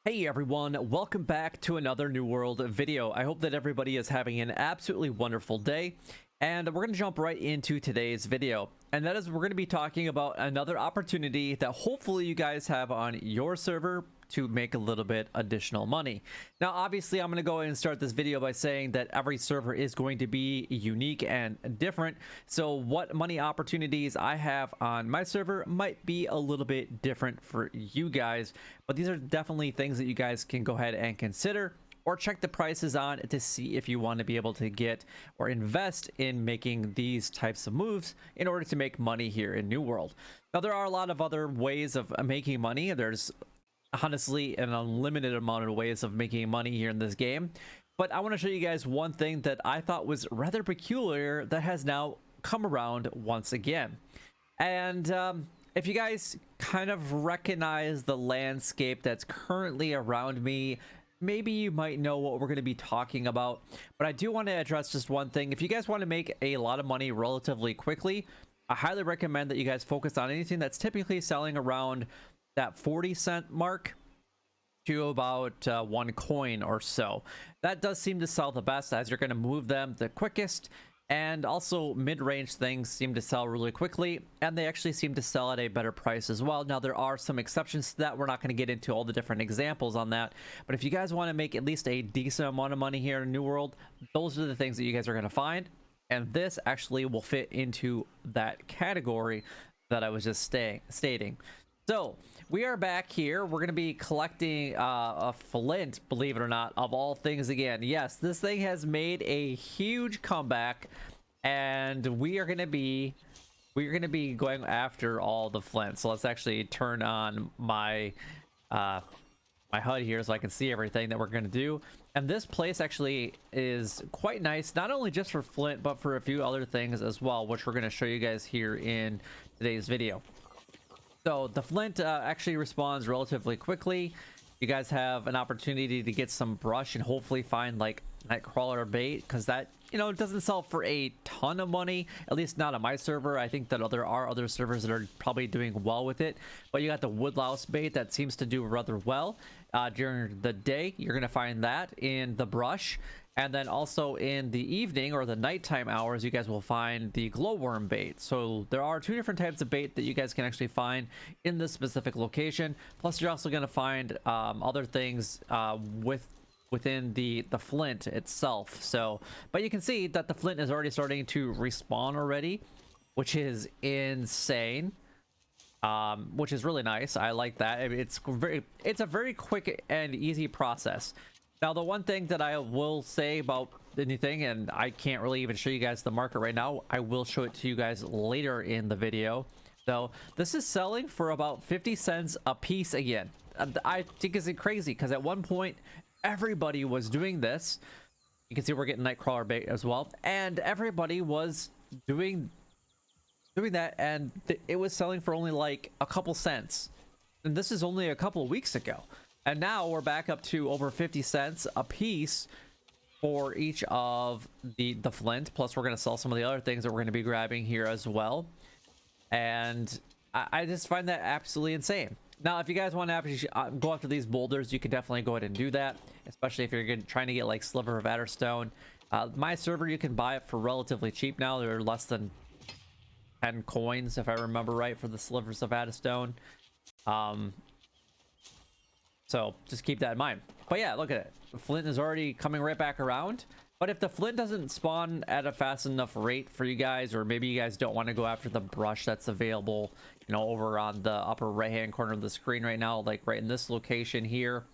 Hey everyone, welcome back to another New World video. I hope that everybody is having an absolutely wonderful day, and we're going to jump right into today's video. And that is, we're going to be talking about another opportunity that hopefully you guys have on your server to make a little bit additional money. Now, obviously, I'm going to go ahead and start this video by saying that every server is going to be unique and different. So what money opportunities I have on my server might be a little bit different for you guys, but these are definitely things that you guys can go ahead and consider or check the prices on to see if you want to be able to get or invest in making these types of moves in order to make money here in New World. Now, there are a lot of other ways of making money. There's honestly an unlimited amount of ways of making money here in this game, but I want to show you guys one thing that I thought was rather peculiar that has now come around once again. And if you guys kind of recognize the landscape that's currently around me, maybe you might know what we're going to be talking about. But I do want to address just one thing. If you guys want to make a lot of money relatively quickly, I highly recommend that you guys focus on anything that's typically selling around that 40-cent mark to about 1 coin or so. That does seem to sell the best, as you're going to move them the quickest, and also mid-range things seem to sell really quickly, and they actually seem to sell at a better price as well. Now, there are some exceptions to that. We're not going to get into all the different examples on that, but if you guys want to make at least a decent amount of money here in New World, those are the things that you guys are going to find, and this actually will fit into that category that I was just stating. So we are back here. We're going to be collecting a flint, believe it or not, of all things again. Yes, this thing has made a huge comeback, and we are going to be going after all the flint. So let's actually turn on my my HUD here so I can see everything that we're going to do. And this place actually is quite nice, not only just for flint, but for a few other things as well, which we're going to show you guys here in today's video. So the flint actually responds relatively quickly. You guys have an opportunity to get some brush and hopefully find like nightcrawler bait, because that, you know, it doesn't sell for a ton of money, at least not on my server. I think that there are other servers that are probably doing well with it, but you got the woodlouse bait that seems to do rather well during the day. You're gonna find that in the brush, and then also in the evening or the nighttime hours, you guys will find the glowworm bait. So there are two different types of bait that you guys can actually find in this specific location. Plus, you're also going to find other things within the flint itself. So, but you can see that the flint is already starting to respawn already, which is insane. Which is really nice. I like that. It's a very quick and easy process. Now, the one thing that I will say about anything, and I can't really even show you guys the market right now, I will show it to you guys later in the video. So this is selling for about 50 cents a piece again. I think it's crazy because at one point everybody was doing this. You can see we're getting nightcrawler bait as well, and everybody was doing that, and it was selling for only like a couple cents. And this is only a couple weeks ago. And now we're back up to over 50 cents a piece for each of the flint. Plus, we're going to sell some of the other things that we're going to be grabbing here as well. And I just find that absolutely insane. Now, if you guys want to go after these boulders, you can definitely go ahead and do that, especially if you're trying to get like Sliver of Adderstone. My server, you can buy it for relatively cheap now. They're less than 10 coins, if I remember right, for the Slivers of Adderstone. So just keep that in mind. But yeah, look at it. The flint is already coming right back around. But if the flint doesn't spawn at a fast enough rate for you guys, or maybe you guys don't want to go after the brush that's available, you know, over on the upper right hand corner of the screen right now, like right in this location here,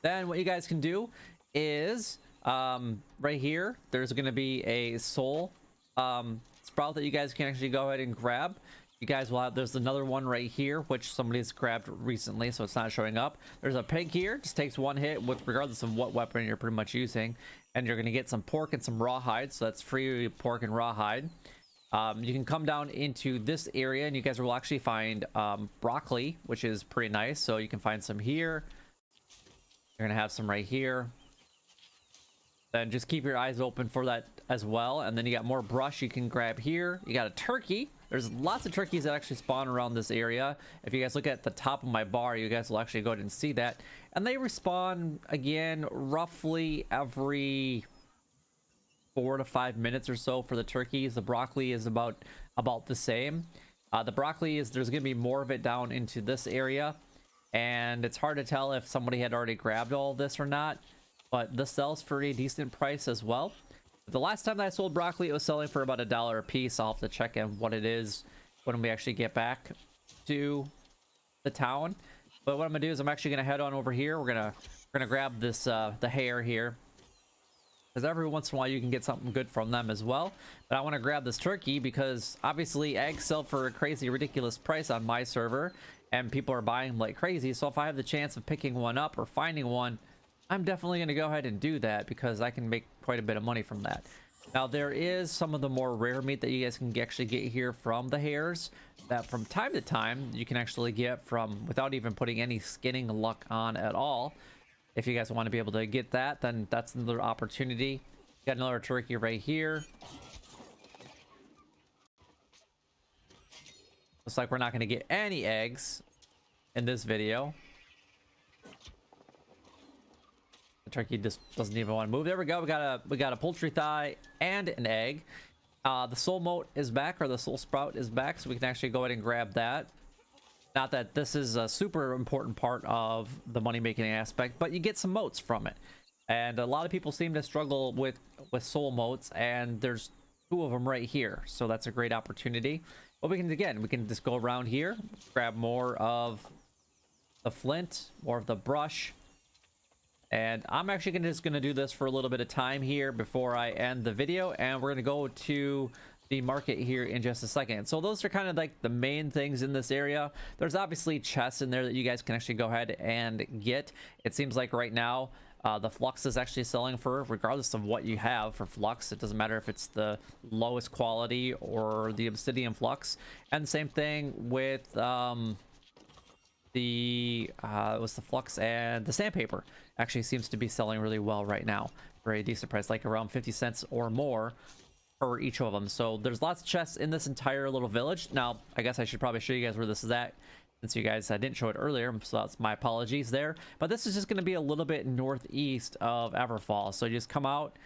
then what you guys can do is right here, there's going to be a soul sprout that you guys can actually go ahead and grab. You guys will have, there's another one right here, which somebody's grabbed recently, so it's not showing up. There's a pig here, just takes one hit with regardless of what weapon you're pretty much using, and you're going to get some pork and some rawhide, so that's free pork and rawhide. You can come down into this area, and you guys will actually find broccoli, which is pretty nice. So you can find some here. You're going to have some right here. Then just keep your eyes open for that as well. And then you got more brush you can grab here. You got a turkey. There's lots of turkeys that actually spawn around this area. If you guys look at the top of my bar, you guys will actually go ahead and see that. And they respawn again roughly every 4 to 5 minutes or so for the turkeys. The broccoli is about the same. The broccoli is, there's gonna be more of it down into this area, and it's hard to tell if somebody had already grabbed all this or not, but this sells for a decent price as well. The last time that I sold broccoli, it was selling for about $1 a piece. I'll have to check in what it is when we actually get back to the town. But what I'm gonna do is I'm actually gonna head on over here. We're gonna grab this the hare here, because every once in a while you can get something good from them as well. But I want to grab this turkey because obviously eggs sell for a crazy ridiculous price on my server, and people are buying them like crazy. So if I have the chance of picking one up or finding one, I'm definitely going to go ahead and do that, because I can make quite a bit of money from that. Now there is some of the more rare meat that you guys can actually get here from the hares, that from time to time you can actually get from without even putting any skinning luck on at all. If you guys want to be able to get that, then that's another opportunity. Got another turkey right here. Looks like we're not going to get any eggs in this video. The turkey just doesn't even want to move. There we go. We got a poultry thigh and an egg. The soul mote is back, or the soul sprout is back, so we can actually go ahead and grab that. Not that this is a super important part of the money making aspect, but you get some motes from it. And a lot of people seem to struggle with soul motes, and there's 2 of them right here. So that's a great opportunity. But we can just go around here, grab more of the flint, more of the brush. And I'm actually just gonna do this for a little bit of time here before I end the video, and we're gonna go to the market here in just a second. So those are kind of like the main things in this area. There's obviously chests in there that you guys can actually go ahead and get. It seems like right now the flux is actually selling for, regardless of what you have for flux, it doesn't matter if it's the lowest quality or the obsidian flux. And the same thing with the flux, and the sandpaper actually seems to be selling really well right now for a decent price, like around 50 cents or more for each of them. So there's lots of chests in this entire little village. Now I guess I should probably show you guys where this is at, since you guys didn't show it earlier, so that's my apologies there. But this is just going to be a little bit northeast of Everfall. So you just come out,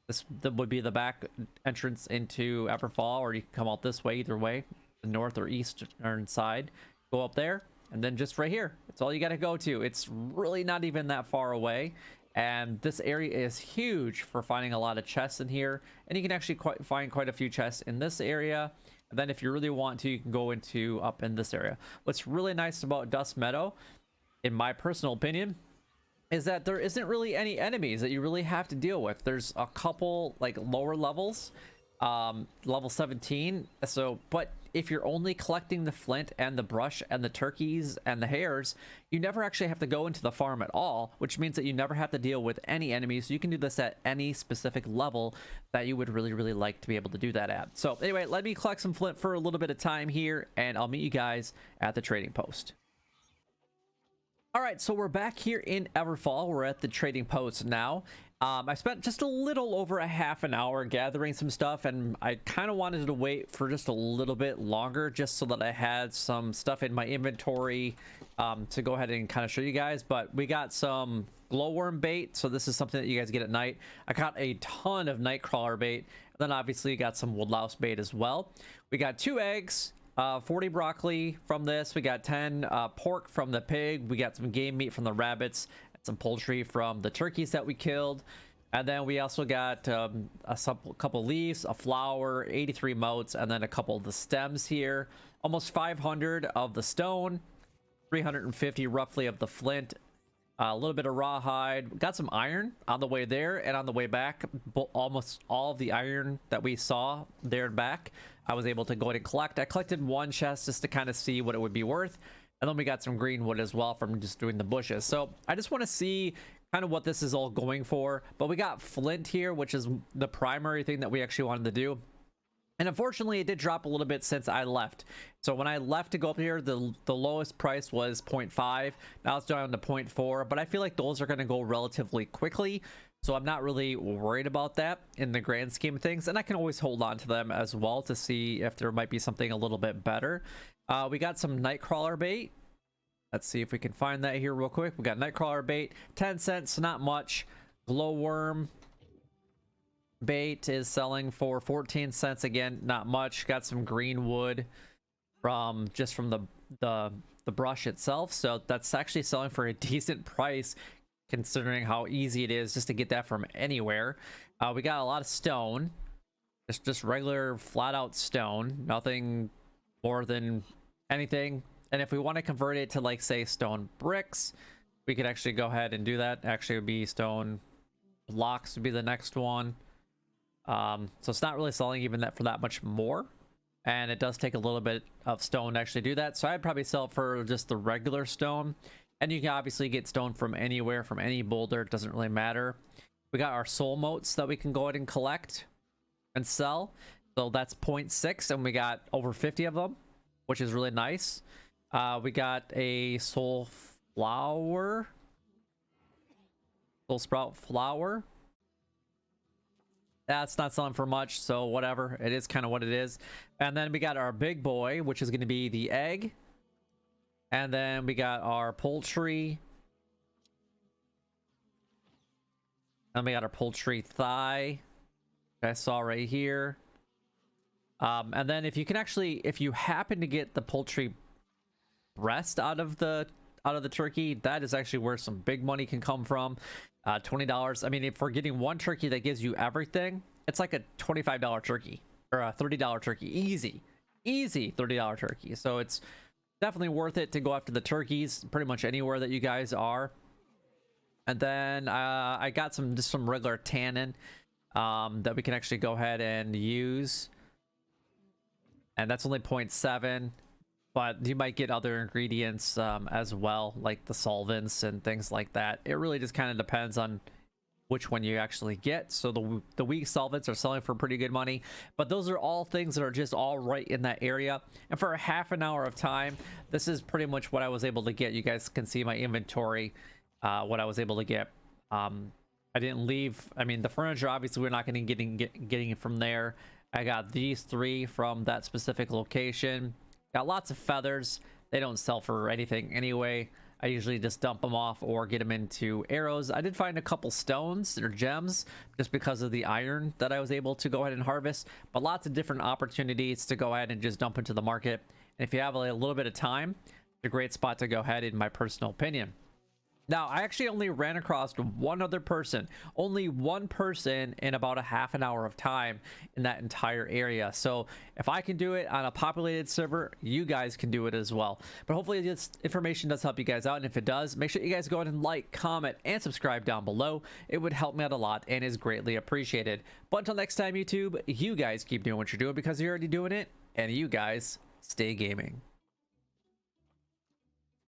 this would be the back entrance into Everfall, or you can come out this way, either way, the north or eastern side, go up there, and then just right here, it's all you got to go to. It's really not even that far away. And this area is huge for finding a lot of chests in here, and you can actually find quite a few chests in this area. And then if you really want to, you can go into up in this area. What's really nice about Dust Meadow, in my personal opinion, is that there isn't really any enemies that you really have to deal with. There's a couple like lower levels, level 17. So, but if you're only collecting the flint and the brush and the turkeys and the hares, you never actually have to go into the farm at all, which means that you never have to deal with any enemies. So you can do this at any specific level that you would really like to be able to do that at. So anyway, let me collect some flint for a little bit of time here, and I'll meet you guys at the trading post. All right, so we're back here in Everfall. We're at the trading post now. I spent just a little over a half an hour gathering some stuff, and I kind of wanted to wait for just a little bit longer just so that I had some stuff in my inventory to go ahead and kind of show you guys. But we got some glowworm bait, so this is something that you guys get at night. I got a ton of nightcrawler bait, and then obviously you got some woodlouse bait as well. We got 2 eggs, 40 broccoli from this. We got 10 pork from the pig. We got some game meat from the rabbits, some poultry from the turkeys that we killed, and then we also got a couple leaves, a flower, 83 motes, and then a couple of the stems here. Almost 500 of the stone, 350 roughly of the flint, a little bit of rawhide. Got some iron on the way there, and on the way back, almost all of the iron that we saw there and back, I was able to go ahead and collect. I collected 1 chest just to kind of see what it would be worth. And then we got some green wood as well from just doing the bushes. So I just want to see kind of what this is all going for. But we got flint here, which is the primary thing that we actually wanted to do. And unfortunately, it did drop a little bit since I left. So when I left to go up here, the lowest price was 0.5. Now it's down to 0.4. But I feel like those are going to go relatively quickly. So I'm not really worried about that in the grand scheme of things, and I can always hold on to them as well to see if there might be something a little bit better. We got some nightcrawler bait. Let's see if we can find that here real quick. We got nightcrawler bait, 10 cents, not much. Glowworm bait is selling for 14 cents, again, not much. Got some green wood from the brush itself, so that's actually selling for a decent price considering how easy it is just to get that from anywhere. We got a lot of stone, just regular flat out stone, nothing more than anything. And if we want to convert it to, like, say, stone bricks, we could actually go ahead and do that. Actually, it would be stone blocks would be the next one. So it's not really selling even that for that much more, and it does take a little bit of stone to actually do that. So I'd probably sell it for just the regular stone, and you can obviously get stone from anywhere, from any boulder. It doesn't really matter. We got our soul motes that we can go ahead and collect and sell. So that's 0.6, and we got over 50 of them, which is really nice. We got a soul flower, soul sprout flower. That's not selling for much, so whatever. It is kind of what it is. And then we got our big boy, which is going to be the egg. And then we got our poultry. And we got our poultry thigh, I saw right here. And then if you can actually, if you happen to get the poultry breast out of the turkey, that is actually where some big money can come from. $20. I mean, if we're getting one turkey that gives you everything, it's like a $25 turkey or a $30 turkey. Easy $30 turkey. So it's definitely worth it to go after the turkeys pretty much anywhere that you guys are. And then I got just some regular tannin that we can actually go ahead and use, and that's only 0.7. But you might get other ingredients as well, like the solvents and things like that. It really just kind of depends on which one you actually get. So the weak solvents are selling for pretty good money, but those are all things that are just all right in that area. And for a half an hour of time, this is pretty much what I was able to get. You guys can see my inventory, what I was able to get. I didn't leave. I mean, the furniture, obviously, we're not going to getting it from there. I got these 3 from that specific location. Got lots of feathers. They don't sell for anything anyway. I usually just dump them off or get them into arrows. I did find a couple stones or gems just because of the iron that I was able to go ahead and harvest, but lots of different opportunities to go ahead and just dump into the market. And if you have a little bit of time, it's a great spot to go ahead, in my personal opinion. Now, I actually only ran across one other person, only one person in about a half an hour of time in that entire area. So if I can do it on a populated server, you guys can do it as well. But hopefully this information does help you guys out. And if it does, make sure you guys go ahead and like, comment, and subscribe down below. It would help me out a lot and is greatly appreciated. But until next time, YouTube, you guys keep doing what you're doing because you're already doing it. And you guys stay gaming.